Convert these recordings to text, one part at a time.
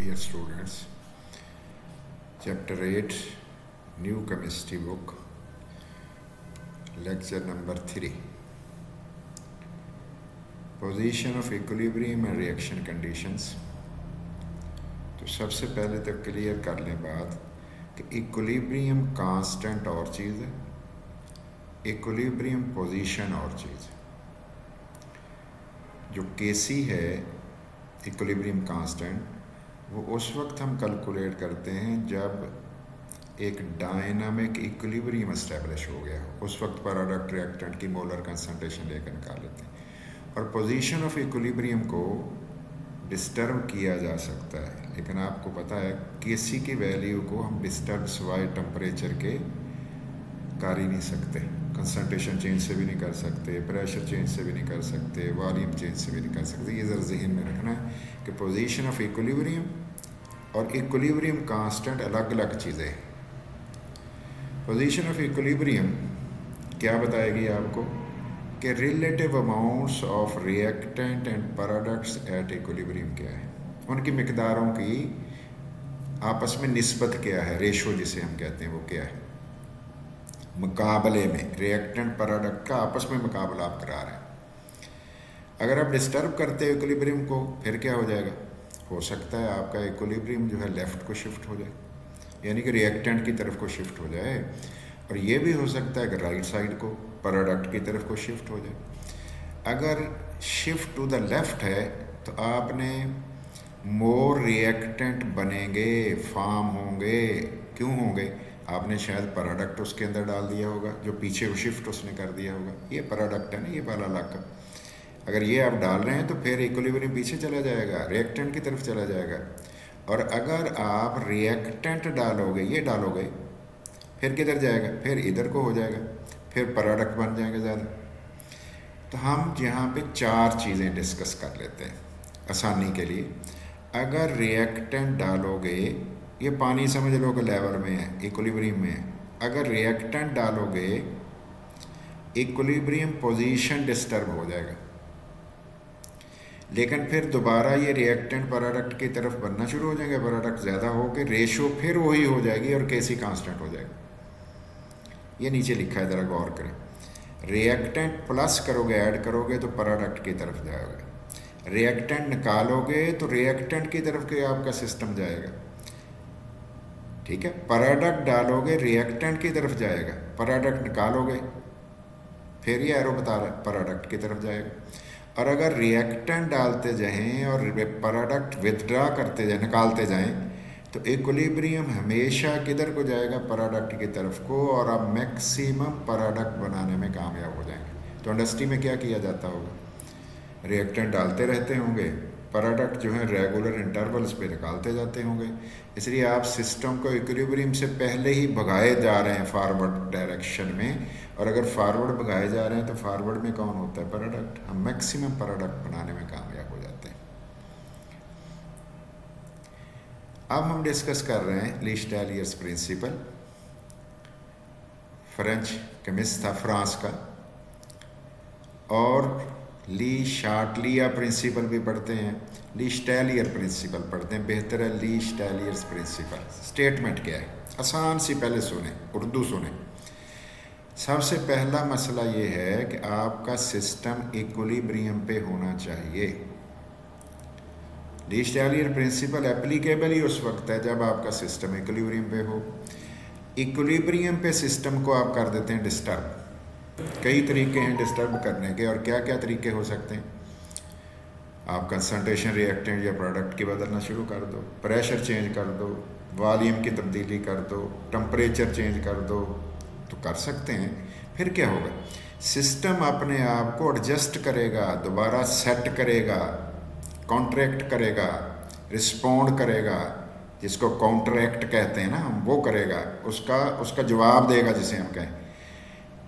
Dear students, Chapter 8, New Chemistry Book, Lecture number 3, Position of Equilibrium and Reaction Conditions। तो सबसे पहले तो clear कर लें बात कि इक्विलिब्रियम कांस्टेंट और चीज़ है, इक्विलिब्रियम पोजीशन और चीज़। जो केसी है इक्विलिब्रियम कांस्टेंट, वो उस वक्त हम कैलकुलेट करते हैं जब एक डायनामिक इक्विलिब्रियम एस्टेब्लिश हो गया, उस वक्त प्रोडक्ट रिएक्टेंट की मोलर कंसंट्रेशन लेकर निकाल लेते हैं। और पोजीशन ऑफ इक्विलिब्रियम को डिस्टर्ब किया जा सकता है, लेकिन आपको पता है केसी की वैल्यू को हम डिस्टर्ब सिवाय टेम्परेचर के कर ही नहीं सकते। कंसंट्रेशन चेंज से भी नहीं कर सकते, प्रेशर चेंज से भी नहीं कर सकते, वॉल्यूम चेंज से भी नहीं कर सकते। ये ज़रा जहन में रखना है कि पोजीशन ऑफ इक्विलिब्रियम और इक्विलिब्रियम कांस्टेंट अलग अलग चीज़ें हैं। पोजीशन ऑफ इक्विलिब्रियम क्या बताएगी आपको कि relative amounts of reactant and products at equilibrium क्या है, उनकी मिकदारों की आपस में निस्बत क्या है, रेशो जिसे हम कहते हैं वो क्या है। मुकाबले में रिएक्टेंट प्रोडक्ट का आपस में मुकाबला आप करा रहे हैं। अगर आप डिस्टर्ब करते हो इक्विलिब्रियम को, फिर क्या हो जाएगा, हो सकता है आपका इक्विलिब्रियम जो है लेफ़्ट को शिफ्ट हो जाए, यानी कि रिएक्टेंट की तरफ को शिफ्ट हो जाए। और ये भी हो सकता है कि राइट साइड को प्रोडक्ट की तरफ को शिफ्ट हो जाए। अगर शिफ्ट टू द लेफ़्ट है तो आपने मोर रिएक्टेंट बनेंगे, फॉर्म होंगे। क्यों होंगे? आपने शायद प्रोडक्ट उसके अंदर डाल दिया होगा, जो पीछे वो शिफ्ट उसने कर दिया होगा। ये प्रोडक्ट है ना, ये वाला इलाका। अगर ये आप डाल रहे हैं तो फिर इक्विलिब्रियम पीछे चला जाएगा, रिएक्टेंट की तरफ चला जाएगा। और अगर आप रिएक्टेंट डालोगे, ये डालोगे, फिर किधर जाएगा, फिर इधर को हो जाएगा, फिर प्रोडक्ट बन जाएंगे ज़्यादा। तो हम यहाँ पे चार चीज़ें डिस्कस कर लेते हैं आसानी के लिए। अगर रिएक्टेंट डालोगे, ये पानी समझ लो कि लेवल में है, इक्विलिब्रियम में है। अगर रिएक्टेंट डालोगे, इक्विलिब्रियम पोजीशन डिस्टर्ब हो जाएगा, लेकिन फिर दोबारा ये रिएक्टेंट प्रोडक्ट की तरफ बनना शुरू हो जाएंगे। प्रोडक्ट ज़्यादा हो के रेशो फिर वही हो जाएगी और केसी कांस्टेंट हो जाएगा। ये नीचे लिखा है, ज़रा गौर करें। रिएक्टेंट प्लस करोगे, ऐड करोगे तो प्रोडक्ट की तरफ जाओगे। रिएक्टेंट निकालोगे तो रिएक्टेंट की तरफ के आपका सिस्टम जाएगा, ठीक है। प्रोडक्ट डालोगे, रिएक्टेंट की तरफ जाएगा। प्रोडक्ट निकालोगे, फिर ये एरो बता रहा है प्रोडक्ट की तरफ जाएगा। और अगर रिएक्टेंट डालते जाएं और प्रोडक्ट विथड्रा करते जाएं, निकालते जाएं, तो इक्विलिब्रियम हमेशा किधर को जाएगा, प्रोडक्ट की तरफ को, और आप मैक्सिमम प्रोडक्ट बनाने में कामयाब हो जाएंगे। तो इंडस्ट्री में क्या किया जाता होगा, रिएक्टेंट डालते रहते होंगे, प्रोडक्ट जो है रेगुलर इंटरवल्स पे निकालते जाते होंगे। इसलिए आप सिस्टम को इक्विलिब्रियम से पहले ही भगाए जा रहे हैं फॉरवर्ड डायरेक्शन में। और अगर फॉरवर्ड भगाए जा रहे हैं तो फॉरवर्ड में कौन होता है, प्रोडक्ट। हम मैक्सिमम प्रोडक्ट बनाने में कामयाब हो जाते हैं। अब हम डिस्कस कर रहे हैं ली स्टालियर्स प्रिंसिपल। फ्रेंच केमिस्ट था फ्रांस का। और ली शार्टलिया प्रिंसिपल भी पढ़ते हैं, ली स्टालियर प्रिंसिपल पढ़ते हैं। बेहतर है ली स्टालियर्स प्रिंसिपल। स्टेटमेंट क्या है, आसान सी, पहले सुने, उर्दू सुने। सबसे पहला मसला ये है कि आपका सिस्टम इक्विलिब्रियम पे होना चाहिए। ली स्टालियर प्रिंसिपल एप्लीकेबल ही उस वक्त है जब आपका सिस्टम इक्विलिब्रियम पे हो। इक्विलिब्रियम पे सिस्टम को आप कर देते हैं डिस्टर्ब। कई तरीके हैं डिस्टर्ब करने के, और क्या क्या तरीके हो सकते हैं। आप कंसंट्रेशन रिएक्टेंट या प्रोडक्ट की बदलना शुरू कर दो, प्रेशर चेंज कर दो, वॉल्यूम की तब्दीली कर दो, टेम्परेचर चेंज कर दो, तो कर सकते हैं। फिर क्या होगा, सिस्टम अपने आप को एडजस्ट करेगा, दोबारा सेट करेगा, कॉन्ट्रैक्ट करेगा, रिस्पॉन्ड करेगा, जिसको कॉन्ट्रैक्ट कहते हैं ना हम, वो करेगा, उसका जवाब देगा, जिसे हम कहें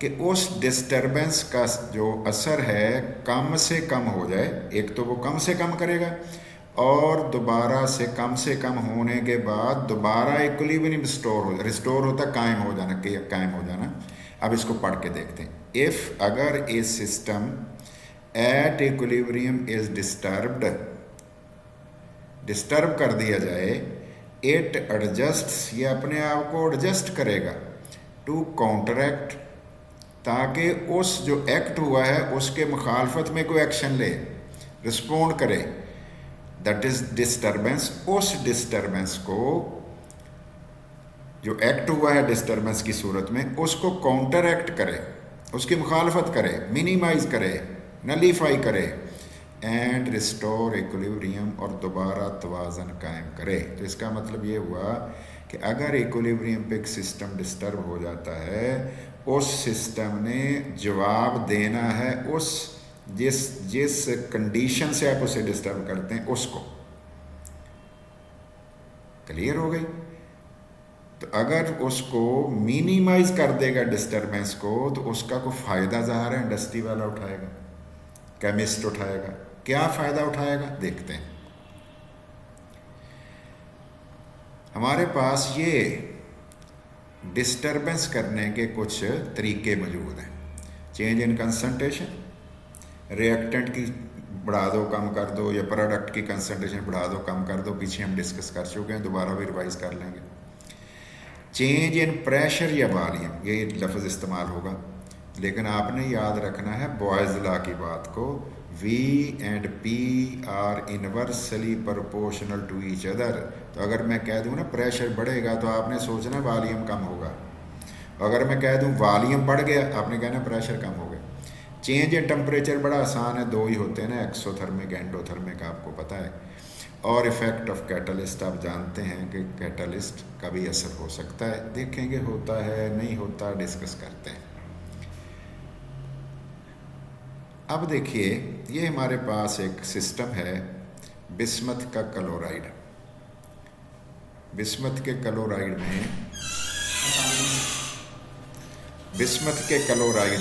कि उस डिस्टर्बेंस का जो असर है कम से कम हो जाए। एक तो वो कम से कम करेगा, और दोबारा से कम होने के बाद दोबारा इक्विलिब्रियम रिस्टोर होता, कायम हो जाना। अब इसको पढ़ के देखते हैं। इफ़ अगर a system at equilibrium is disturbed, disturb कर दिया जाए, इट एडजस्ट, ये अपने आप को एडजस्ट करेगा टू काउंटरैक्ट, ताकि उस जो एक्ट हुआ है उसके मुखालफत में कोई एक्शन ले, रिस्पोंड करे। दैट इज डिस्टर्बेंस, उस डिस्टर्बेंस को, जो एक्ट हुआ है डिस्टर्बेंस की सूरत में, उसको काउंटर एक्ट करे, उसकी मुखालफत करे, मिनिमाइज करे, नलीफाई करे, एंड रिस्टोर इक्विलिब्रियम, और दोबारा तवाज़न कायम करे। तो इसका मतलब ये हुआ कि अगर इक्विलिब्रियम पे एक सिस्टम डिस्टर्ब हो जाता है, उस सिस्टम ने जवाब देना है उस जिस कंडीशन से आप उसे डिस्टर्ब करते हैं उसको। क्लियर हो गई? तो अगर उसको मिनिमाइज कर देगा डिस्टर्बेंस को, तो उसका कोई फ़ायदा ज़ाहिर है इंडस्ट्री वाला उठाएगा, केमिस्ट उठाएगा। क्या फ़ायदा उठाएगा देखते हैं। हमारे पास ये डिस्टर्बेंस करने के कुछ तरीके मौजूद हैं। चेंज इन कंसंट्रेशन, रिएक्टेंट की बढ़ा दो कम कर दो, या प्रोडक्ट की कंसंट्रेशन बढ़ा दो कम कर दो, पीछे हम डिस्कस कर चुके हैं, दोबारा भी रिवाइज कर लेंगे। चेंज इन प्रेशर या वॉल्यूम, ये लफ्ज़ इस्तेमाल होगा, लेकिन आपने याद रखना है बॉयज़ लॉ की बात को, V and P are inversely proportional to each other. तो अगर मैं कह दूँ ना प्रेशर बढ़ेगा, तो आपने सोचना वॉल्यूम कम होगा। अगर मैं कह दूँ वॉल्यूम बढ़ गया, आपने कहना प्रेशर कम हो गया। चेंज इन टेम्परेचर बड़ा आसान है, दो ही होते हैं ना, एक्सोथर्मिक एंडोथर्मिक, आपको पता है। और इफ़ेक्ट ऑफ कैटलिस्ट, आप जानते हैं कि कैटलिस्ट का भी असर हो सकता है, देखेंगे होता है नहीं होता, डिस्कस करते हैं। अब देखिए, ये हमारे पास एक सिस्टम है बिस्मथ का क्लोराइड। बिस्मथ के क्लोराइड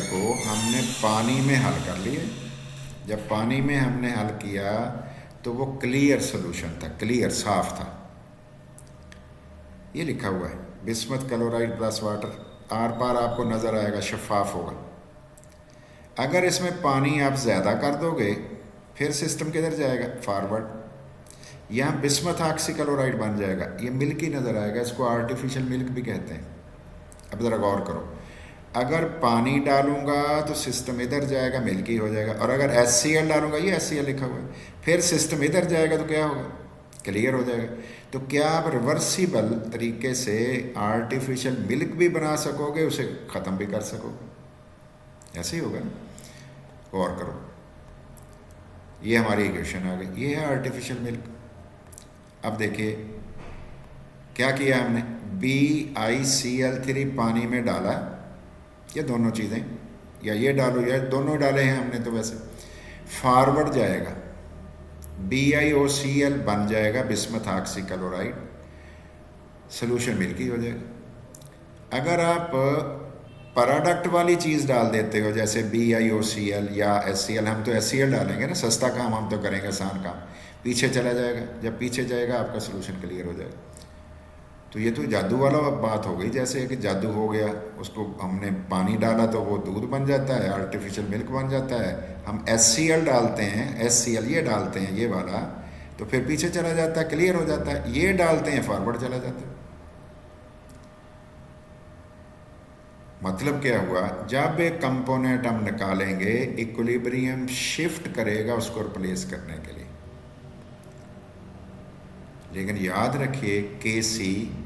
को हमने पानी में हल कर लिए। जब पानी में हमने हल किया तो वो क्लियर सोल्यूशन था, क्लियर साफ था। ये लिखा हुआ है बिस्मथ क्लोराइड प्लस वाटर, आर पार आपको नज़र आएगा, शफाफ होगा। अगर इसमें पानी आप ज़्यादा कर दोगे, फिर सिस्टम किधर जाएगा? फॉरवर्ड। यहाँ बिस्मथ ऑक्सीक्लोराइड बन जाएगा, ये मिल्की नज़र आएगा, इसको आर्टिफिशियल मिल्क भी कहते हैं। अब ज़रा गौर करो, अगर पानी डालूंगा तो सिस्टम इधर जाएगा, मिल्की हो जाएगा, और अगर HCl डालूंगा, ये HCl लिखा हुआ है, फिर सिस्टम इधर जाएगा तो क्या होगा? क्लियर हो जाएगा। तो क्या आप रिवर्सिबल तरीके से आर्टिफिशियल मिल्क भी बना सकोगे, उसे ख़त्म भी कर सकोगे? ऐसे ही होगा ना। गौर करो, ये हमारी इक्वेशन आ गई, ये है आर्टिफिशियल मिल्क। अब देखिए क्या किया हमने, BiCl3 पानी में डाला, ये दोनों चीज़ें, या ये डालो या दोनों डाले हैं हमने, तो वैसे फॉरवर्ड जाएगा, BiOCl बन जाएगा बिस्मथ ऑक्सीक्लोराइड, सोल्यूशन मिल्की हो जाएगा। अगर आप प्रोडक्ट वाली चीज़ डाल देते हो, जैसे BiOCl या HCl, हम तो HCl डालेंगे ना, सस्ता काम हम तो करेंगे, आसान काम, पीछे चला जाएगा। जब पीछे जाएगा आपका सोल्यूशन क्लियर हो जाएगा। तो ये तो जादू वाला बात हो गई, जैसे कि जादू हो गया, उसको हमने पानी डाला तो वो दूध बन जाता है, आर्टिफिशियल मिल्क बन जाता है। हम HCl डालते हैं, HCl ये डालते हैं, ये वाला, तो फिर पीछे चला जाता है, क्लियर हो जाता है। ये डालते हैं, फॉरवर्ड चला जाता है। मतलब क्या हुआ, जब एक कंपोनेंट हम निकालेंगे, इक्विलिब्रियम शिफ्ट करेगा उसको रिप्लेस करने के लिए। लेकिन याद रखिए Kc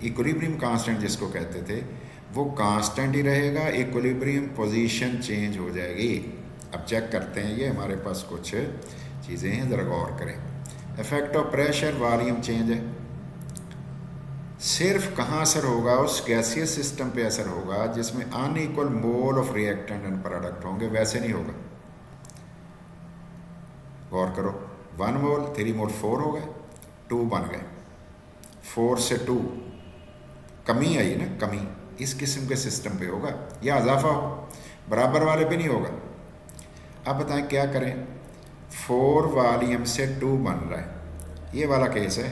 इक्विलिब्रियम कांस्टेंट जिसको कहते थे, वो कांस्टेंट ही रहेगा, इक्विलिब्रियम पोजीशन चेंज हो जाएगी। अब चेक करते हैं, ये हमारे पास कुछ चीज़ें हैं, ज़रा गौर करें। Effect of pressure, volume change है। सिर्फ कहाँ असर होगा? उस गैसियस सिस्टम पे असर होगा जिसमें unequal mole of reactant and product होंगे, वैसे नहीं होगा। गौर करो, 1 मोल 3 मोल 4 हो गए, 2 बन गए, 4 से 2 कमी आई ना, कमी इस किस्म के सिस्टम पे होगा, या इजाफा हो, बराबर वाले पे नहीं होगा। अब बताएं क्या करें? 4 वॉल्यूम से 2 बन रहा है, ये वाला केस है,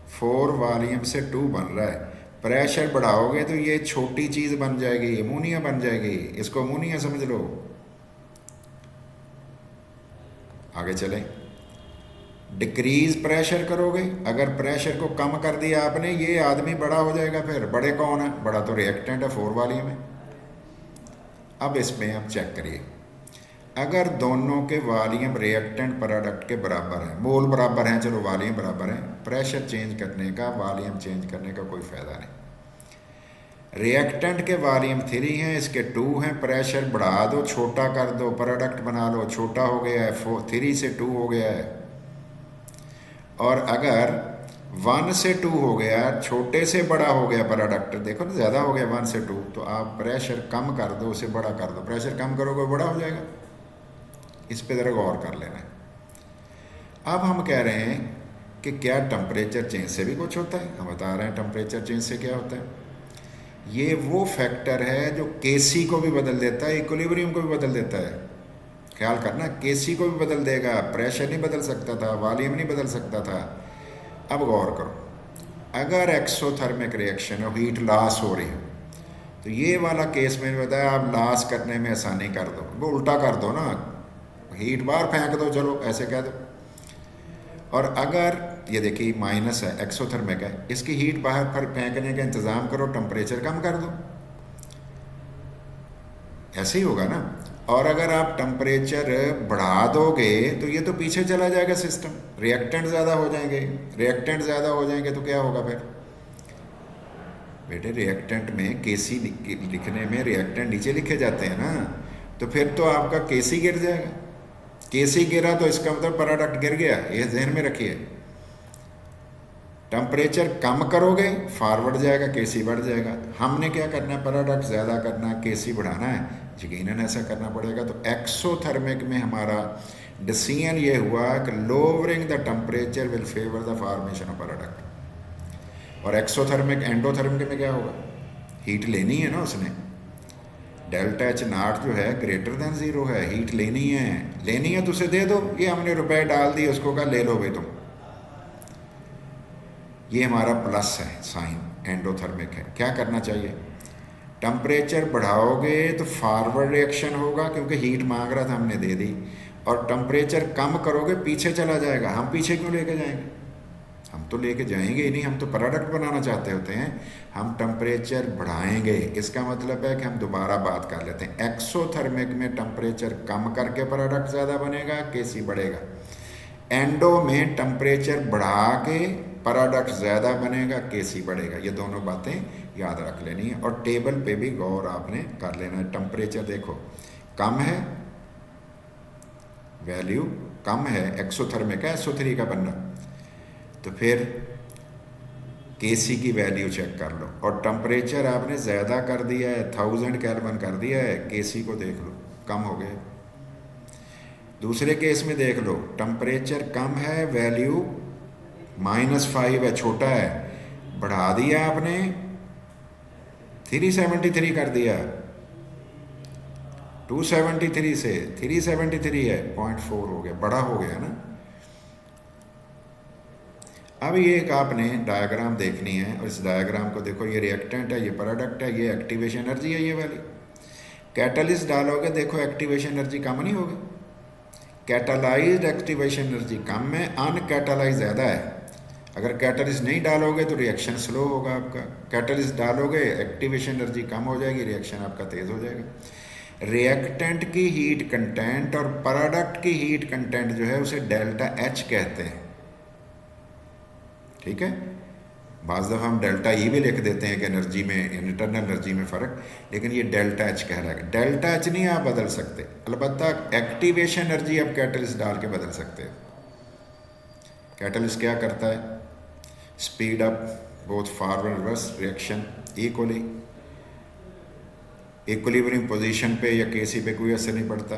4 वॉल्यूम से 2 बन रहा है। प्रेशर बढ़ाओगे तो ये छोटी चीज़ बन जाएगी, अमोनिया बन जाएगी, इसको अमोनिया समझ लो। आगे चलें, डिक्रीज प्रेशर करोगे, अगर प्रेशर को कम कर दिया आपने, ये आदमी बड़ा हो जाएगा। फिर बड़े कौन है? बड़ा तो रिएक्टेंट है 4 वॉल्यूम है। अब इसमें आप चेक करिए, अगर दोनों के वॉल्यूम रिएक्टेंट प्रोडक्ट के बराबर हैं, मोल बराबर हैं, चलो वॉल्यूम बराबर है, प्रेशर चेंज करने का, वॉल्यूम चेंज करने का कोई फ़ायदा नहीं। रिएक्टेंट के वॉल्यूम 3 हैं, इसके 2 हैं, प्रेशर बढ़ा दो, छोटा कर दो, प्रोडक्ट बना लो, छोटा हो गया है, 3 से 2 हो गया है। और अगर 1 से 2 हो गया, छोटे से बड़ा हो गया प्रोडक्ट, देखो ना ज़्यादा हो गया 1 से 2, तो आप प्रेशर कम कर दो, उसे बड़ा कर दो, प्रेशर कम करोगे बड़ा हो जाएगा। इस पे ज़रा गौर कर लेना है। अब हम कह रहे हैं कि क्या टेम्परेचर चेंज से भी कुछ होता है? हम बता रहे हैं टेम्परेचर चेंज से क्या होता है। ये वो फैक्टर है जो केसी को भी बदल देता है, इक्विलिब्रियम को भी बदल देता है। ख्याल करना, केसी को भी बदल देगा, प्रेशर नहीं बदल सकता था, वॉल्यूम नहीं बदल सकता था। अब गौर करो, अगर एक्सोथर्मिक रिएक्शन हो, हीट लॉस हो रही हो, तो ये वाला केस मैंने बताया, आप लॉस करने में आसानी कर दो, वो उल्टा कर दो ना, हीट बाहर फेंक दो, चलो ऐसे कह दो। और अगर ये देखिए माइनस है, एक्सोथर्मिक है, इसकी हीट बाहर पर फेंकने का इंतज़ाम करो, टेम्परेचर कम कर दो, ऐसे ही होगा ना। और अगर आप टेम्परेचर बढ़ा दोगे तो ये तो पीछे चला जाएगा सिस्टम, रिएक्टेंट ज़्यादा हो जाएंगे, रिएक्टेंट ज़्यादा हो जाएंगे तो क्या होगा फिर बेटे? रिएक्टेंट में केसी लिखने में रिएक्टेंट नीचे लिखे जाते हैं ना, तो फिर तो आपका केसी गिर जाएगा। केसी गिरा तो इसका मतलब प्रोडक्ट गिर गया, ये ध्यान में रखिए। टेम्परेचर कम करोगे फॉरवर्ड जाएगा, केसी बढ़ जाएगा। हमने क्या करना है? प्रोडक्ट ज़्यादा करना है, केसी बढ़ाना है, यकीनन ऐसा करना पड़ेगा। तो एक्सोथर्मिक में हमारा डिसीजन ये हुआ कि lowering the temperature will favour the formation of product. और एक्सोथर्मिक, एंडोथर्मिक में क्या होगा? हीट लेनी है ना उसने, डेल्टा एच नॉट जो है ग्रेटर देन 0 है, हीट लेनी है तो उसे दे दो। ये हमने रुपए डाल दिए, उसको कहा ले लो भाई तुम, ये हमारा प्लस है साइन, एंडोथर्मिक है। क्या करना चाहिए? टेम्परेचर बढ़ाओगे तो फॉरवर्ड रिएक्शन होगा, क्योंकि हीट मांग रहा था, हमने दे दी। और टेम्परेचर कम करोगे पीछे चला जाएगा। हम पीछे क्यों लेके जाएंगे? हम तो लेके जाएंगे ही नहीं, हम तो प्रोडक्ट बनाना चाहते होते हैं। हम टेम्परेचर बढ़ाएंगे, इसका मतलब है कि हम दोबारा बात कर लेते हैं। एक्सोथर्मिक में टेम्परेचर कम करके प्रोडक्ट ज़्यादा बनेगा, केसी बढ़ेगा। एंडो में टेम्परेचर बढ़ा के प्रोडक्ट ज़्यादा बनेगा, केसी बढ़ेगा। ये दोनों बातें याद रख लेनी है और टेबल पे भी गौर आपने कर लेना है। टेम्परेचर देखो कम है, वैल्यू कम है, एक्सोथर्मिक है, SO3 का बनना, तो फिर केसी की वैल्यू चेक कर लो। और टेम्परेचर आपने ज़्यादा कर दिया है, 1000 केल्विन कर दिया है, केसी को देख लो कम हो गए। दूसरे केस में देख लो, टेम्परेचर कम है, वैल्यू -5 है, छोटा है, बढ़ा दिया आपने 373 कर दिया, 273 से 373 है, 0.4 हो गया, बड़ा हो गया ना। अब ये एक आपने डायग्राम देखनी है, और इस डायग्राम को देखो, ये रिएक्टेंट है, ये प्रोडक्ट है, ये एक्टिवेशन एनर्जी है, ये वाली। कैटलिस्ट डालोगे, देखो एक्टिवेशन एनर्जी कम नहीं होगी, कैटालाइज्ड एक्टिवेशन एनर्जी कम है, अनकैटालाइज ज़्यादा है। अगर कैटलिस्ट नहीं डालोगे तो रिएक्शन स्लो होगा आपका, कैटलिस्ट डालोगे एक्टिवेशन एनर्जी कम हो जाएगी, रिएक्शन आपका तेज़ हो जाएगा। रिएक्टेंट की हीट कंटेंट और प्रोडक्ट की हीट कंटेंट जो है उसे डेल्टा एच कहते हैं, ठीक है। बाज़ दफ़ा हम डेल्टा ई भी लिख देते हैं कि एनर्जी में, इंटरनल एनर्जी में फ़र्क, लेकिन ये डेल्टा एच कह रहा है। डेल्टा एच नहीं आप बदल सकते, अलबत्ता एक्टिवेशन एनर्जी आप कैटलिस्ट डाल के बदल सकते हैं। कैटलिस्ट क्या करता है? Speed up both forward reverse reaction equally, equilibrium position पे या केसी पे कोई असर नहीं पड़ता।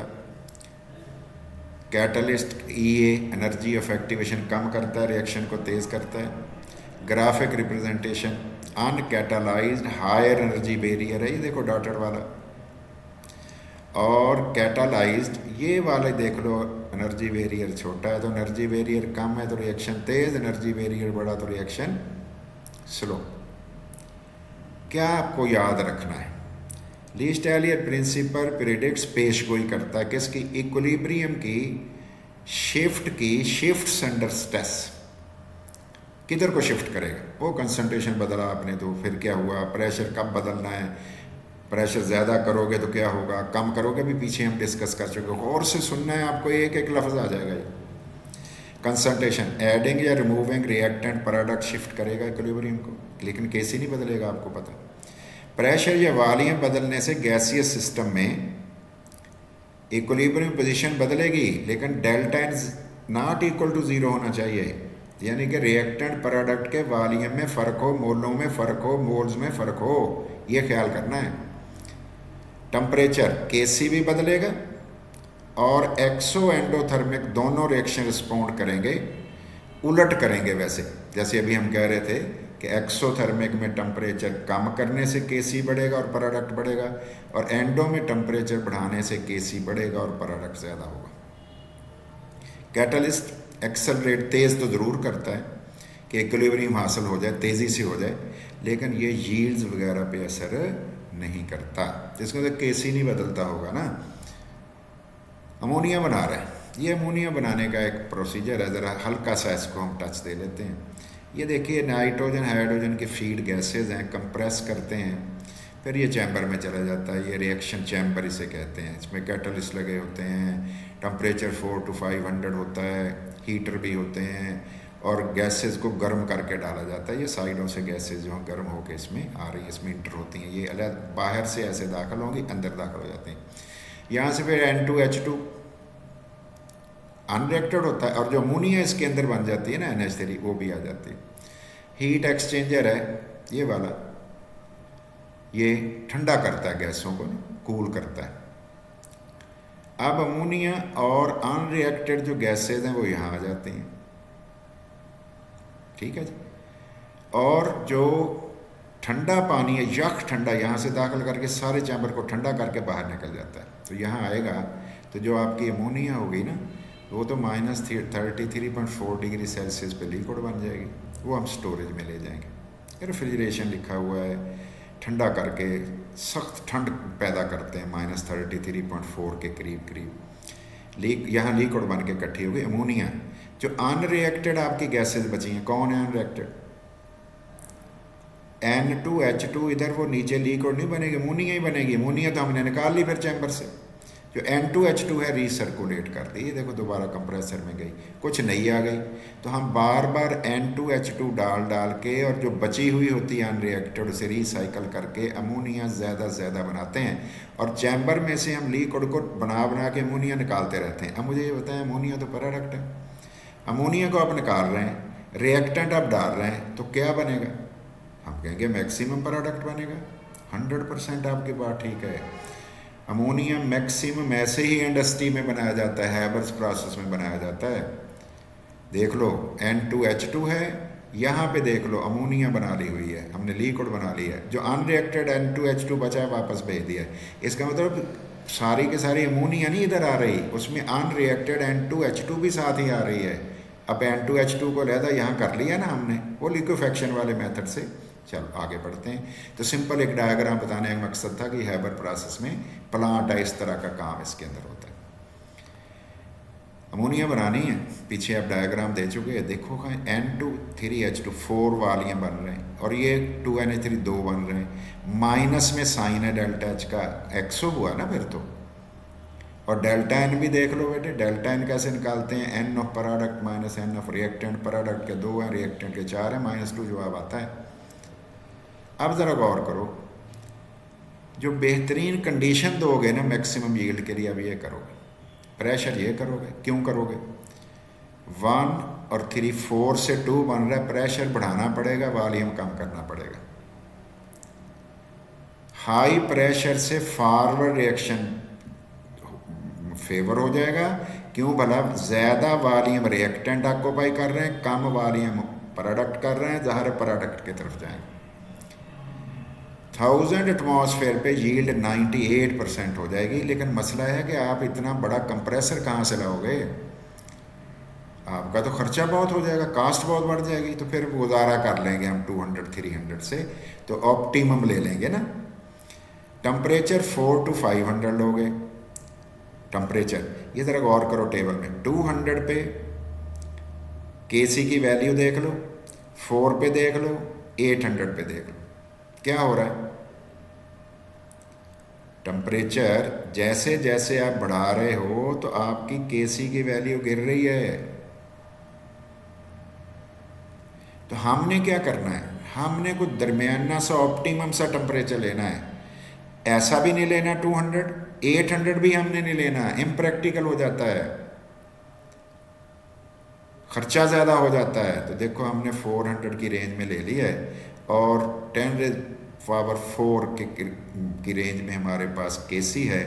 Catalyst Ea energy of activation कम करता है, रिएक्शन को तेज़ करता है। Graphic representation uncatalyzed higher energy barrier है, ये देखो डॉटेड वाला। और कैटालाइज्ड ये वाले देख लो, एनर्जी बैरियर छोटा है तो एनर्जी बैरियर कम है तो रिएक्शन तेज, एनर्जी बैरियर बड़ा तो रिएक्शन स्लो। क्या आपको याद रखना है? लीस्ट एलियर प्रिंसिपल प्रेडिक्ट्स पेशगोई करता है किसकी? इक्विलिब्रियम की शिफ्ट की, शिफ्ट्स अंडर स्ट्रेस, किधर को शिफ्ट करेगा? वो कंसंट्रेशन बदला आपने तो फिर क्या हुआ, प्रेशर कब बदलना है, प्रेशर ज़्यादा करोगे तो क्या होगा, कम करोगे भी पीछे हम डिस्कस कर चुके हो, और से सुनना है आपको, एक एक लफ्ज़ आ जाएगा ये। कंसंट्रेशन एडिंग या रिमूविंग रिएक्टेंट प्रोडक्ट शिफ्ट करेगा इक्विलिब्रियम को, लेकिन कैसे नहीं बदलेगा आपको पता। प्रेशर या वॉल्यूम बदलने से गैसियस सिस्टम में इक्विलिब्रियम पोजीशन बदलेगी, लेकिन delta is not equal to zero होना चाहिए, यानी कि रिएक्टेंट प्रोडक्ट के वॉल्यूम में फ़र्क हो, मोलों में फ़र्क हो, मोल्स में फ़र्क हो, ये ख्याल करना है। टेम्परेचर केसी भी बदलेगा और एक्सो एंडोथर्मिक दोनों रिएक्शन रिस्पॉन्ड करेंगे, उलट करेंगे। वैसे जैसे अभी हम कह रहे थे कि एक्सोथर्मिक में टेम्परेचर कम करने से केसी बढ़ेगा और प्रोडक्ट बढ़ेगा, और एंडो में टेम्परेचर बढ़ाने से केसी बढ़ेगा और प्रोडक्ट ज़्यादा होगा। कैटलिस्ट एक्सेलरेट, तेज़ तो ज़रूर करता है कि इक्विलिब्रियम हासिल हो जाए, तेज़ी से हो जाए, लेकिन ये यील्ड्स वगैरह पे असर नहीं करता, जिसको तो केसी नहीं बदलता होगा ना। अमोनिया बना रहे हैं, ये अमोनिया बनाने का एक प्रोसीजर है, ज़रा हल्का सा इसको हम टच दे लेते हैं। ये देखिए नाइट्रोजन हाइड्रोजन के फीड गैसेज हैं, कंप्रेस करते हैं, फिर ये चैम्बर में चला जाता है, ये रिएक्शन चैम्बर इसे कहते हैं। इसमें कैटलिस्ट लगे होते हैं, टेम्परेचर 400 to 500 होता है, हीटर भी होते हैं, और गैसेस को गर्म करके डाला जाता है। ये साइडों से गैसेस जो हैं गर्म होकर इसमें आ रही है, इसमें इंटर होती हैं, ये अलग बाहर से ऐसे दाखिल होंगी, अंदर दाखिल हो जाती हैं। यहाँ से फिर N2H2 अनरिएक्टेड होता है, और जो अमोनिया इसके अंदर बन जाती है ना NH3, वो भी आ जाती है। हीट एक्सचेंजर है ये वाला, ये ठंडा करता है गैसों को, कूल करता है। अब अमोनिया और अनरिएक्टेड जो गैसेज हैं वो यहाँ आ जाती हैं, ठीक है जी। और जो ठंडा पानी है, यख ठंडा, यहाँ से दाखिल करके सारे चैम्बर को ठंडा करके बाहर निकल जाता है, तो यहाँ आएगा, तो जो आपकी अमोनिया होगी ना, वो तो -33.4 डिग्री सेल्सियस पे लिक्विड बन जाएगी, वो हम स्टोरेज में ले जाएंगे। रेफ्रिजरेशन लिखा हुआ है, ठंडा करके सख्त ठंड पैदा करते हैं, -33.4 के करीब यहाँ लिक्विड बन के इकट्ठी होगी अमोनिया। जो अनरिएक्टेड आपकी गैसेज बची हैं, कौन है अनरिएक्टेड? N2H2, इधर वो नीचे लिक्विड नहीं बनेगी, अमोनिया ही बनेगी। अमोनिया तो हमने निकाल ली फिर चैम्बर से। जो N2H2 है रीसर्कुलेट कर दी, ये देखो दोबारा कंप्रेसर में गई, कुछ नई आ गई, तो हम बार बार N2H2 डाल के, और जो बची हुई होती है अनरिएक्टेड उसे रिसाइकल करके अमोनिया ज़्यादा बनाते हैं, और चैम्बर में से हम लिक्विड को बना के अमोनिया निकालते रहते हैं। अब मुझे ये बताएं, अमोनिया तो प्रोडक्ट है, अमोनिया को आप निकाल रहे हैं, रिएक्टेंट आप डाल रहे हैं, तो क्या बनेगा? हम कहेंगे मैक्सिमम प्रोडक्ट बनेगा। 100% आपकी बात ठीक है। अमोनिया मैक्सिमम ऐसे ही इंडस्ट्री में बनाया जाता है, हैबर्स प्रोसेस में बनाया जाता है। देख लो N2H2 है, यहाँ पे देख लो अमोनिया बना ली हुई है, हमने लिक्विड बना ली है। जो अनरिएक्टेड N2H2 बचा है वापस भेज दिया है। इसका मतलब सारी के सारी अमोनिया नहीं इधर आ रही, उसमें अनरिएक्टेड N2H2 भी साथ ही आ रही है। अब N2H2 को लहदा यहाँ कर लिया ना हमने, वो लिक्विफेक्शन वाले मेथड से। चलो आगे बढ़ते हैं। तो सिंपल एक डायग्राम बताने का मकसद था कि हैबर प्रोसेस में प्लांट है, इस तरह का काम इसके अंदर होता है। अमोनिया बनानी है, पीछे आप डायग्राम दे चुके हैं, देखो N2-3H2 4 वालियाँ बन रहे हैं, और ये 2NH3 2 बन रहे हैं। माइनस में साइन है डेल्टा H का, एक्सो हुआ ना फिर तो। और डेल्टा N भी देख लो बेटे, डेल्टा N कैसे निकालते हैं? N of product minus N of reactant. Product के 2 हैं, रिएक्टेंट के 4 हैं, -2 जवाब आता है। अब ज़रा गौर करो, जो बेहतरीन कंडीशन दोगे ना मैक्सिमम यील्ड के लिए, अब ये करोगे, प्रेशर ये करोगे। क्यों करोगे? 1 और 3 4 से 2 बन रहा है, प्रेशर बढ़ाना पड़ेगा, वॉल्यूम कम करना पड़ेगा। हाई प्रेशर से फॉरवर्ड रिएक्शन फेवर हो जाएगा। क्यों भला? ज़्यादा वॉल्यूम रिएक्टेंट ऑक्यूपाई कर रहे हैं, कम वॉल्यूम प्रोडक्ट कर रहे हैं, ज़ाहिर प्रोडक्ट की तरफ जाएंगे। 1000 एटमॉस्फेयर पे यील्ड 98% हो जाएगी, लेकिन मसला है कि आप इतना बड़ा कंप्रेसर कहाँ से लाओगे? आपका तो खर्चा बहुत हो जाएगा, कास्ट बहुत बढ़ जाएगी। तो फिर गुजारा कर लेंगे हम 200-300 से, तो ऑप्टिमम ले लेंगे ना। टेम्परेचर 4 to 500 लोगे, टेम्परेचर, ये ज़रा गौर करो टेबल में, 200 पे Kc की वैल्यू देख लो, 4 पे देख लो, 800 पे देख लो, क्या हो रहा है? टेम्परेचर जैसे जैसे आप बढ़ा रहे हो तो आपकी Kc की वैल्यू गिर रही है। तो हमने क्या करना है, हमने कुछ दरमियाना सा ऑप्टिमम सा टेम्परेचर लेना है। ऐसा भी नहीं लेना 200, 800 भी हमने नहीं लेना, इम्प्रैक्टिकल हो जाता है, खर्चा ज़्यादा हो जाता है। तो देखो हमने 400 की रेंज में ले लिया है और 10⁴ की रेंज में हमारे पास Kc है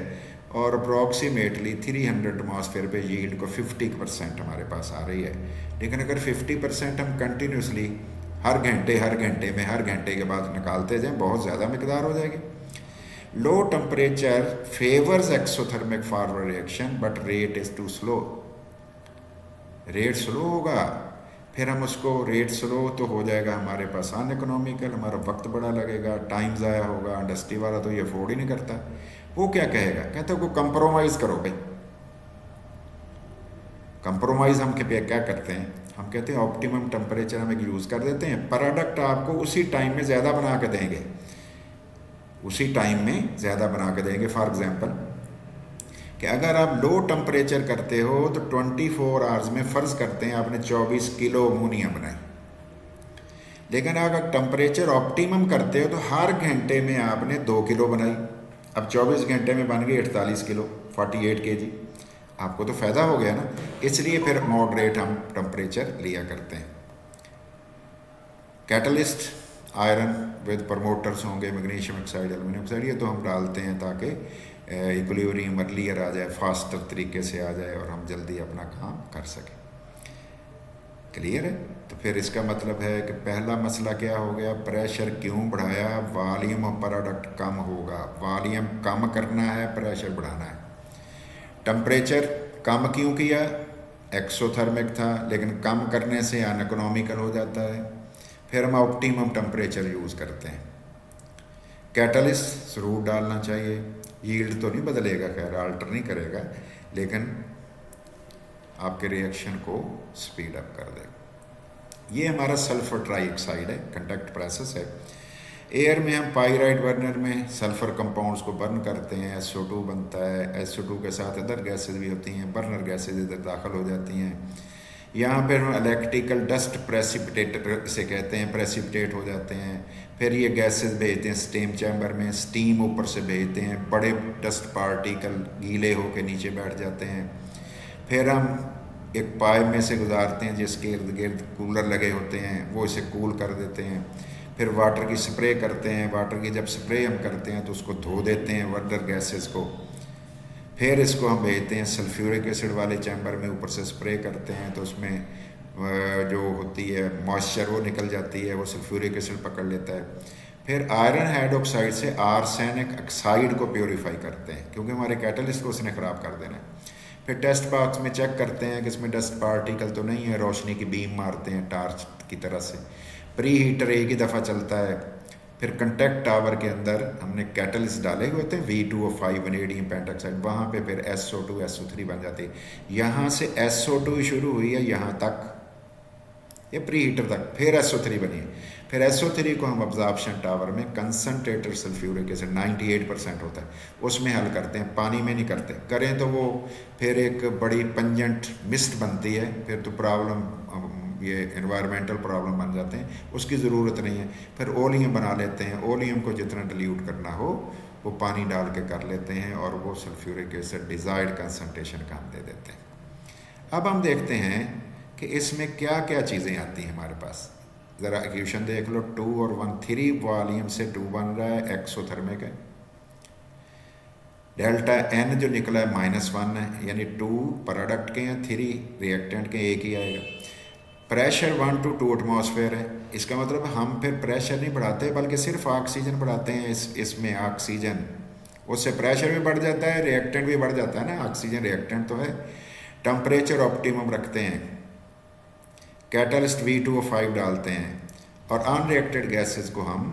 और अप्रॉक्सीमेटली 300 एटमॉस्फेयर पे यील्ड को 50% हमारे पास आ रही है। लेकिन अगर 50% हम कंटिन्यूसली हर घंटे के बाद निकालते जाएं, बहुत ज़्यादा मिकदार हो जाएगी। Low temperature favours exothermic forward reaction but rate is too slow. Rate slow होगा, फिर हम उसको, रेट स्लो तो हो जाएगा हमारे पास अनइकोनॉमिकल, हमारा वक्त बड़ा लगेगा, टाइम ज़ाया होगा, इंडस्ट्री वाला तो ये अफोर्ड ही नहीं करता। वो क्या कहेगा, कहता है को कंप्रोमाइज़ करो भाई। कंप्रोमाइज़ हम क्या करते हैं, हम कहते हैं ऑप्टिमम टेम्परेचर हम एक यूज़ कर देते हैं, प्रोडक्ट आपको उसी टाइम में ज़्यादा बना के देंगे, उसी टाइम में ज़्यादा बना के देंगे। फॉर एग्जांपल कि अगर आप लो टेम्परेचर करते हो तो 24 आवर्स में फ़र्ज़ करते हैं आपने 24 किलो अमोनिया बनाई, लेकिन अगर टेम्परेचर ऑप्टिमम करते हो तो हर घंटे में आपने 2 किलो बनाई। अब 24 घंटे में बन गई 48 किलो, 48 kg। आपको तो फ़ायदा हो गया ना, इसलिए फिर मॉडरेट हम टेम्परेचर लिया करते हैं। कैटलिस्ट आयरन विद प्रमोटर्स होंगे, मैग्नीशियम ऑक्साइड, एल्यूमिनियम ऑक्साइड, ये तो हम डालते हैं ताकि इक्विलिब्रियम अर्लियर आ जाए, फास्टर तरीके से आ जाए और हम जल्दी अपना काम कर सकें। क्लियर है? तो फिर इसका मतलब है कि पहला मसला क्या हो गया, प्रेशर क्यों बढ़ाया, वॉल्यूम ऑफ प्रोडक्ट कम होगा, वॉल्यूम कम करना है, प्रेशर बढ़ाना है। टेम्परेचर कम क्यों किया, एक्सोथर्मिक था, लेकिन कम करने से अनइकोनॉमिकल हो जाता है, फिर हम ऑप्टिमम टेम्परेचर यूज़ करते हैं। कैटलिस्ट ज़रूर डालना चाहिए, यील्ड तो नहीं बदलेगा, खैर आल्टर नहीं करेगा, लेकिन आपके रिएक्शन को स्पीड अप कर देगा। ये हमारा सल्फर ट्राइऑक्साइड है, कंडक्ट प्रोसेस है। एयर में हम पाइराइट बर्नर में सल्फर कंपाउंड्स को बर्न करते हैं, SO2 बनता है, SO2 के साथ अदर गैसेज भी होती हैं, बर्नर गैसेज इधर दाखिल हो जाती हैं। यहाँ पर हम इलेक्ट्रिकल डस्ट प्रेसिपिटेटर से कहते हैं, प्रेसिपिटेट हो जाते हैं, फिर ये गैसेस भेजते हैं स्टीम चैम्बर में, स्टीम ऊपर से भेजते हैं, बड़े डस्ट पार्टिकल गीले होकर नीचे बैठ जाते हैं, फिर हम एक पाइप में से गुजारते हैं जिसके इर्द गिर्द कूलर लगे होते हैं, वो इसे कूल कर देते हैं, फिर वाटर की स्प्रे करते हैं, वाटर की जब स्प्रे हम करते हैं तो उसको धो देते हैं वाटर गैसेस को, फिर इसको हम भेजते हैं सल्फ्यूरिक एसिड वाले चैम्बर में, ऊपर से स्प्रे करते हैं तो उसमें जो होती है मॉइस्चर वो निकल जाती है, वो सल्फ्यूरिक एसिड पकड़ लेता है। फिर आयरन हाइड्रोक्साइड से आर्सेनिक ऑक्साइड को प्योरीफाई करते हैं, क्योंकि हमारे कैटलिस्ट को उसने ख़राब कर देना है। फिर टेस्ट बॉक्स में चेक करते हैं कि इसमें डस्ट पार्टिकल तो नहीं है, रोशनी की बीम मारते हैं टार्च की तरह से। प्री हीटर एक ही दफ़ा चलता है। फिर कंटेक्ट टावर के अंदर हमने कैटलिस्ट डाले हुए थे, V2O5 वनेडियम पेंटॉक्साइड, वहाँ पे फिर SO2 SO3 बन जाती है। यहाँ से SO2 शुरू हुई है यहाँ तक, ये प्री हीटर तक, फिर SO3 बनी है। फिर SO3 को हम अब्जॉर्प्शन टावर में कंसनट्रेटेड सल्फ्यूरिक एसिड 98% होता है, उसमें हल करते हैं, पानी में नहीं करते। करें तो वो फिर एक बड़ी पंजेंट मिस्ट बनती है, फिर तो प्रॉब्लम, ये एनवायरमेंटल प्रॉब्लम बन जाते हैं, उसकी ज़रूरत नहीं है। फिर ओलियम बना लेते हैं, ओलियम को जितना डिल्यूट करना हो वो पानी डाल के कर लेते हैं और वो सल्फ्यूरिक एसिड डिज़ायर्ड कंसनट्रेशन का हम दे देते हैं। अब हम देखते हैं कि इसमें क्या क्या चीज़ें आती हैं हमारे पास। ज़रा इक्वेशन देख लो, 2 और 1, 3 वॉल्यूम से 2 बन रहा है, एक्सोथर्मिक है। डेल्टा N जो निकला है -1 है, यानी 2 प्रोडक्ट के हैं, 3 रिएक्टेंट के, एक ही आएगा। प्रेशर 1 to 2 एटमॉस्फेयर है, इसका मतलब हम फिर प्रेशर नहीं बढ़ाते बल्कि सिर्फ ऑक्सीजन बढ़ाते हैं। इसमें ऑक्सीजन, उससे प्रेशर भी बढ़ जाता है, रिएक्टेंट भी बढ़ जाता है ना, ऑक्सीजन रिएक्टेंट तो है। टेम्परेचर ऑप्टिमम रखते हैं, कैटलिस्ट V2O5 डालते हैं और अनरिएक्टेड गैसेस को हम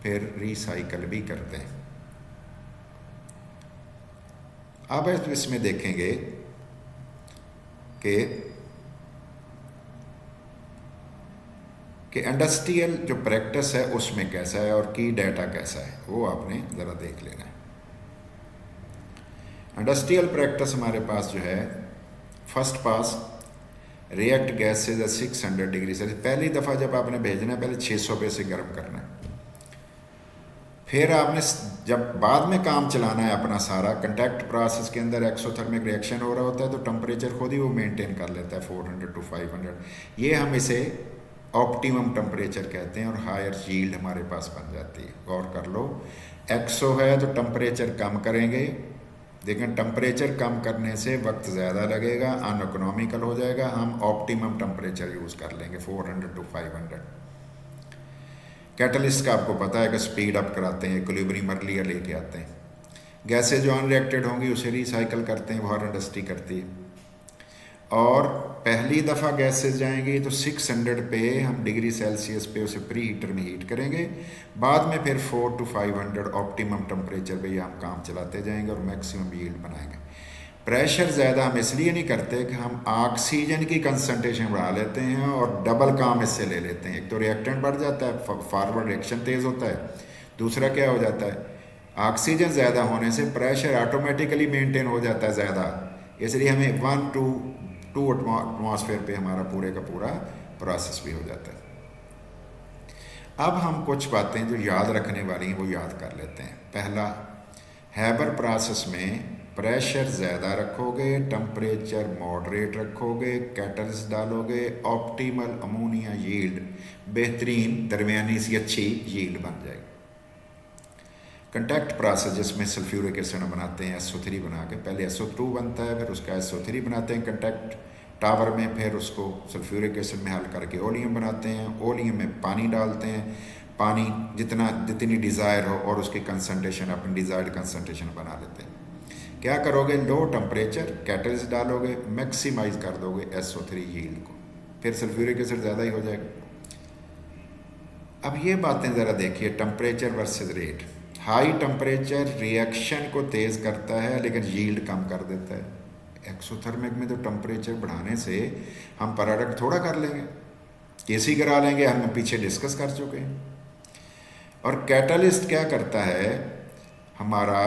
फिर रिसाइकल भी करते हैं। अब इसमें देखेंगे कि इंडस्ट्रियल जो प्रैक्टिस है उसमें कैसा है और की डाटा कैसा है, वो आपने ज़रा देख लेना है। इंडस्ट्रियल प्रैक्टिस हमारे पास जो है, फर्स्ट पास रिएक्ट गैस से 600 डिग्री से, पहली दफ़ा जब आपने भेजना है पहले 600 पे से गर्म करना है। फिर आपने जब बाद में काम चलाना है अपना सारा, कंटैक्ट प्रोसेस के अंदर एक्सोथर्मिक रिएक्शन हो रहा होता है तो टेम्परेचर खुद ही वो मेंटेन कर लेता है 400 to 500। ये हम इसे ऑप्टिमम टेम्परेचर कहते हैं और हायर यील्ड हमारे पास बन जाती है। गौर कर लो, एक्सो है तो टेम्परेचर कम करेंगे, लेकिन टेम्परेचर कम करने से वक्त ज़्यादा लगेगा, अनइकोनॉमिकल हो जाएगा। हम ऑप्टिमम टेम्परेचर यूज़ कर लेंगे 400 to 500। कैटलिस्ट का आपको पता है कि स्पीड अप कराते हैं, इक्विलिब्रियम अर्लियर लेके आते हैं। गैसेज जो अनरिएक्टेड होंगी उसे रिसाइकल करते हैं, वो हर इंडस्ट्री करती है। और पहली दफ़ा गैसेज जाएंगी तो 600 पे हम डिग्री सेल्सियस पे उसे प्री हीटर में हीट करेंगे, बाद में फिर 400 to 500 ऑप्टिमम टेम्परेचर पे हम काम चलाते जाएंगे और मैक्सिमम यील्ड बनाएंगे। प्रेशर ज़्यादा हम इसलिए नहीं करते कि हम ऑक्सीजन की कंसंट्रेशन बढ़ा लेते हैं और डबल काम इससे ले लेते हैं। एक तो रिएक्टेंट बढ़ जाता है, फॉरवर्ड रिएक्शन तेज़ होता है, दूसरा क्या हो जाता है, ऑक्सीजन ज़्यादा होने से प्रेशर ऑटोमेटिकली मेंटेन हो जाता है ज़्यादा, इसलिए हमें 1 to 2 एटमॉस्फेयर पे हमारा पूरे का पूरा प्रोसेस भी हो जाता है। अब हम कुछ बातें जो याद रखने वाली हैं वो याद कर लेते हैं। पहला, हैबर प्रोसेस में प्रेशर ज़्यादा रखोगे, टेम्परेचर मॉडरेट रखोगे, कैटलिस्ट डालोगे, ऑप्टिमल अमोनिया यील्ड, बेहतरीन दरमियानी सी अच्छी यील्ड बन जाएगी। कंटैक्ट प्रोसेस जिसमें सल्फ्यूरिक एसिड बनाते हैं SO3 बना के, पहले SO2 बनता है, फिर उसका SO3 बनाते हैं कंटैक्ट टावर में, फिर उसको सल्फ्यूरिक एसिड में हल करके ओलियम बनाते हैं, ओलियम में पानी डालते हैं, पानी जितनी डिज़ायर हो और उसकी कंसनट्रेशन अपनी डिज़ायर्ड कंसनट्रेशन बना लेते हैं। क्या करोगे, लो टेम्परेचर कैटलिस्ट डालोगे, मैक्सिमाइज कर दोगे SO3 यील्ड को, फिर सल्फ्यूरिक एसिड ज़्यादा ही हो जाएगा। अब ये बातें ज़रा देखिए, temperature versus rate. High temperature reaction को तेज़ करता है लेकिन यील्ड कम कर देता है। एक्सोथर्मिक में तो टेम्परेचर बढ़ाने से हम प्रोडक्ट थोड़ा कर लेंगे, केसी करा लेंगे, हम पीछे डिस्कस कर चुके हैं। और कैटलिस्ट क्या करता है, हमारा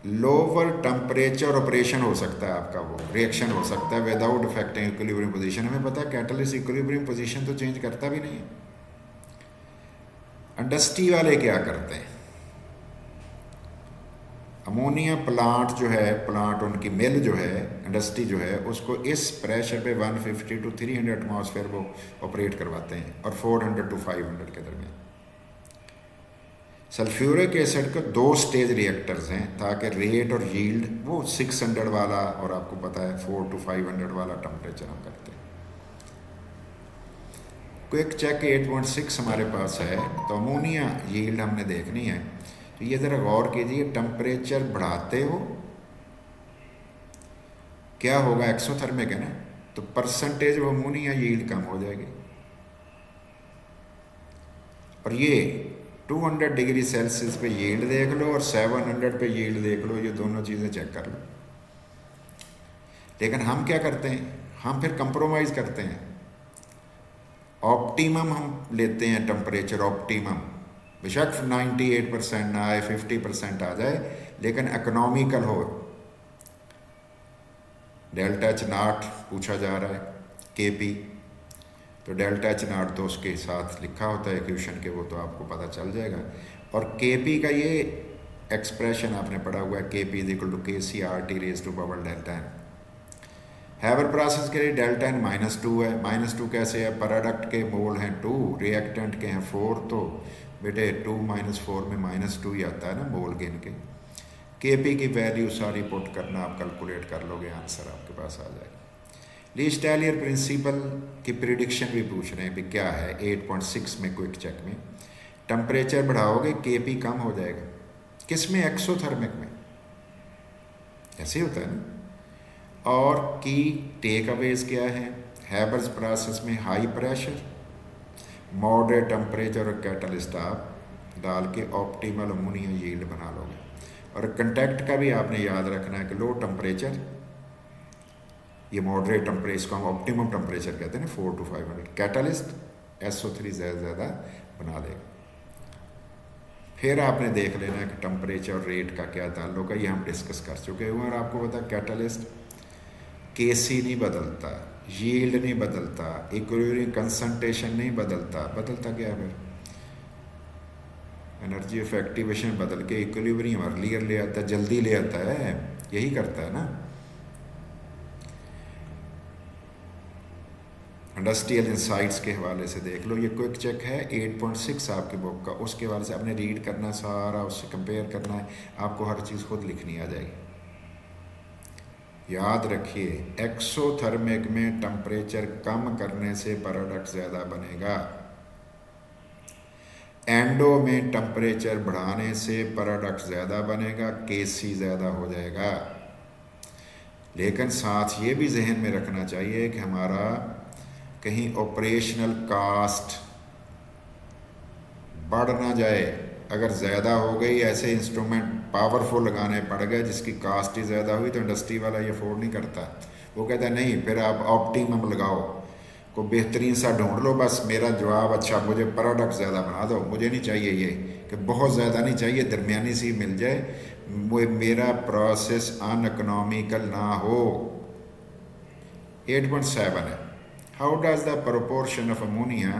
लोअर टेम्परेचर ऑपरेशन हो सकता है, आपका वो रिएक्शन हो सकता है विदाउट अफेक्टिंग इक्विलिब्रियम पोजीशन। हमें पता है कैटलिस्ट इक्विलिब्रियम पोजीशन तो चेंज करता भी नहीं है। इंडस्ट्री वाले क्या करते हैं, अमोनिया प्लांट जो है, प्लांट उनकी मिल जो है, इंडस्ट्री जो है, उसको इस प्रेशर पे 150 to 300 एटमॉस्फेयर वो ऑपरेट करवाते हैं और 400 to 500 के दरमियान। सल्फ्यूरिक एसिड के 2 स्टेज रिएक्टर्स हैं ताकि रेट और यील्ड वो 600 वाला और आपको पता है 400 to 500 वाला टेम्परेचर हम करते हैं। क्विक चेक 8.6 हमारे पास है, तो अमोनिया यील्ड हमने देखनी है। तो ये ज़रा गौर कीजिए, टेम्परेचर बढ़ाते हो क्या होगा, एक्सोथर्मिक है ना, तो परसेंटेज ऑफ अमोनिया यील्ड कम हो जाएगी। और ये 200 डिग्री सेल्सियस पे यील्ड देख लो और 700 पे यील्ड देख लो, ये दोनों चीज़ें चेक कर लो। लेकिन हम क्या करते हैं, हम फिर कंप्रोमाइज़ करते हैं, ऑप्टिमम हम लेते हैं टेम्परेचर, ऑप्टिमम बेशक 98% ना आए, 50% आ जाए, लेकिन इकोनॉमिकल हो। डेल्टा एच नॉट पूछा जा रहा है, KP, तो डेल्टा एच नॉट तो उसके साथ लिखा होता है इक्वेशन के, वो तो आपको पता चल जाएगा। और KP का ये एक्सप्रेशन आपने पढ़ा हुआ है, KP = KCRT raised to power delta n। Haber process के लिए डेल्टा n -2 है। -2 कैसे है, प्रोडक्ट के मोल हैं 2, रिएक्टेंट के हैं 4, तो बेटे 2 - 4 में -2 ही आता है ना मोल गिन के। KP की वैल्यू सारी पुट करना, आप कैलकुलेट कर लोगे, आंसर आपके पास आ जाएगा। ली-स्टालियर प्रिंसिपल की प्रिडिक्शन भी पूछ रहे हैं भी क्या है, 8.6 में क्विक चेक में टेम्परेचर बढ़ाओगे KP कम हो जाएगा। किस में, एक्सोथर्मिक में, ऐसे होता है ना। और की टेक अवेज क्या है, हैबर्स प्रोसेस में हाई प्रेशर, मॉडरेट टेम्परेचर और कैटलिस्ट आप डाल के ऑप्टिमल अमोनिया यील्ड बना लोगे। और कंटैक्ट का भी आपने याद रखना है कि लो टेम्परेचर, ये मॉडरेट टेम्परेचर, इसको हम ऑप्टिमम टेम्परेचर कहते हैं ना, 4 to 500। कैटलिस्ट SO3 ज़्यादा बना लेगा। फिर आपने देख लेना है कि टेम्परेचर और रेट का क्या ताल्लुक है, ये हम डिस्कस कर चुके हैं। और आपको पता कैटलिस्ट KC नहीं बदलता, यील्ड नहीं बदलता, इक्विलिब्रियम कंसंट्रेशन नहीं बदलता, बदलता क्या है फिर? एनर्जी ऑफ एक्टिवेशन बदल के इक्विलिब्रियम अर्लियर ले आता है, जल्दी ले आता है, यही करता है ना। इंडस्ट्रियल इंसाइट्स के हवाले से देख लो, ये क्विक चेक है 8.6 आपकी बुक का, उसके हवाले से आपने रीड करना सारा, उससे कंपेयर करना है, आपको हर चीज़ खुद लिखनी आ जाएगी। याद रखिए एक्सोथर्मिक में टेम्परेचर कम करने से प्रोडक्ट ज़्यादा बनेगा, एंडो में टेम्परेचर बढ़ाने से प्रोडक्ट ज़्यादा बनेगा, KC ज़्यादा हो जाएगा। लेकिन साथ ये भी जहन में रखना चाहिए कि हमारा कहीं ऑपरेशनल कास्ट बढ़ ना जाए। अगर ज़्यादा हो गई, ऐसे इंस्ट्रूमेंट पावरफुल लगाने पड़ गए जिसकी कास्ट ही ज़्यादा हुई, तो इंडस्ट्री वाला ये अफोर्ड नहीं करता। वो कहता है नहीं, फिर आप ऑप्टिमम लगाओ, को बेहतरीन सा ढूंढ लो, बस मेरा जवाब अच्छा, मुझे प्रोडक्ट ज़्यादा बना दो, मुझे नहीं चाहिए ये कि बहुत ज़्यादा नहीं चाहिए, दरमियानी सी मिल जाए, वो मेरा प्रोसेस अनइकोनॉमिकल ना हो। 8.7 है, how does the proportion of ammonia,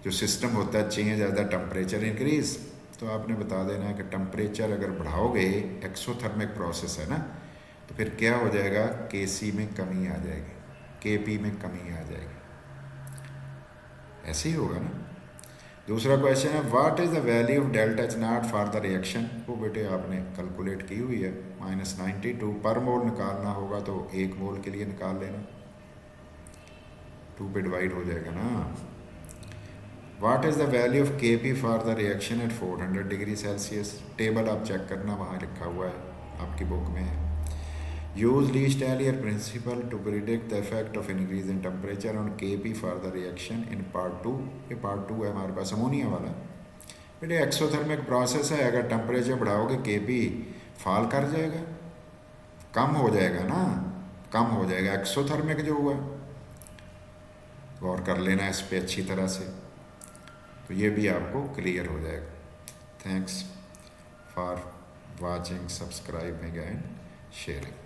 जो सिस्टम होता है, change as the temperature increase. तो आपने बता देना है कि टेम्परेचर अगर बढ़ाओगे, एक्सोथर्मिक प्रोसेस है ना, तो फिर क्या हो जाएगा, KC में कमी आ जाएगी, KP में कमी आ जाएगी, ऐसे ही होगा ना। दूसरा क्वेश्चन है what is the value of delta H not for the reaction. वो बेटे आपने कैलकुलेट की हुई है, -92 पर मोल निकालना होगा तो 1 मोल के लिए निकाल लेना, 2 पे डिवाइड हो जाएगा ना। What is the value of KP for the reaction at 400 degree Celsius. Table आप चेक करना, वहाँ लिखा हुआ है आपकी बुक में है। Use Le Chatelier principle to predict the effect of increase in temperature on KP for the reaction in part 2। ये पार्ट 2 है हमारे पास, अमोनिया वाला। बेटे एक्सोथर्मिक प्रोसेस है, अगर टेम्परेचर बढ़ाओगे KP फॉल कर जाएगा, कम हो जाएगा ना, कम हो जाएगा एक्सोथर्मिक जो हुआ। गौर कर लेना इस पर अच्छी तरह से, तो ये भी आपको क्लियर हो जाएगा। Thanks for watching, subscribing and sharing.